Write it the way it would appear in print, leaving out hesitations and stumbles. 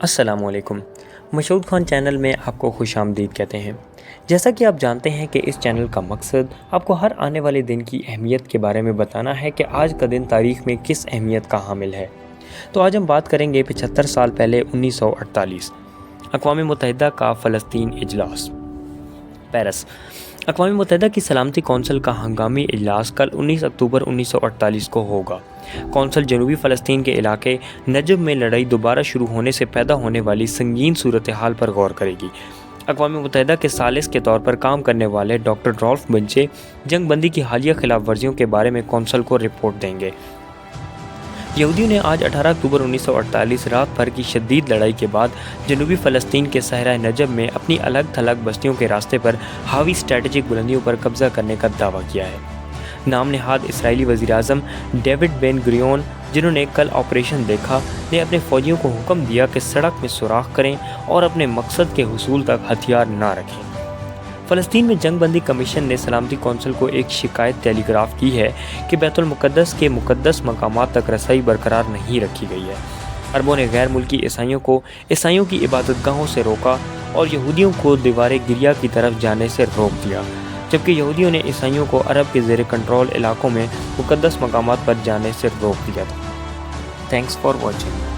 السلام علیکم۔ مشہود خان چینل میں آپ کو خوش آمدید کہتے ہیں۔ جیسا کہ آپ جانتے ہیں کہ اس چینل کا مقصد آپ کو ہر آنے والے دن کی اہمیت کے بارے میں بتانا ہے کہ آج کا دن تاریخ میں کس اہمیت کا حامل ہے۔ تو آج ہم بات کریں گے 75 سال پہلے 1948 اقوام متحدہ کا فلسطین اجلاس۔ پیرس۔ اقوام متحدہ کی سلامتی کونسل کا ہنگامی اجلاس کل 19 اکتوبر 1948 کو ہوگا۔ کونسل جنوبی فلسطین کے علاقے نجب میں لڑائی دوبارہ شروع ہونے سے پیدا ہونے والی سنگین صورتحال پر غور کرے گی۔ اقوام متحدہ کے ثالث کے طور پر کام کرنے والے ڈاکٹر رالف بنچے جنگ بندی کی حالیہ خلاف ورزیوں کے بارے میں کونسل کو رپورٹ دیں گے۔ یہودیوں نے آج 18 اکتوبر 1948 رات بھر کی شدید لڑائی کے بعد جنوبی فلسطین کے صحرائے نجب میں اپنی الگ تھلگ بستیوں کے راستے پر حاوی اسٹریٹجک بلندیوں پر قبضہ کرنے کا دعویٰ کیا ہے۔ نام نہاد اسرائیلی وزیر اعظم ڈیوڈ بین گوریون، جنہوں نے کل آپریشن دیکھا، نے اپنے فوجیوں کو حکم دیا کہ سڑک میں سوراخ کریں اور اپنے مقصد کے حصول تک ہتھیار نہ رکھیں۔ فلسطین میں جنگ بندی کمیشن نے سلامتی کونسل کو ایک شکایت ٹیلی گراف کی ہے کہ بیت المقدس کے مقدس مقامات تک رسائی برقرار نہیں رکھی گئی ہے۔ عربوں نے غیر ملکی عیسائیوں کو عیسائیوں کی عبادت گاہوں سے روکا اور یہودیوں کو دیوار گریہ کی طرف جانے سے روک دیا، جبکہ یہودیوں نے عیسائیوں کو عرب کے زیر کنٹرول علاقوں میں مقدس مقامات پر جانے سے روک دیا تھا۔ Thanks for watching.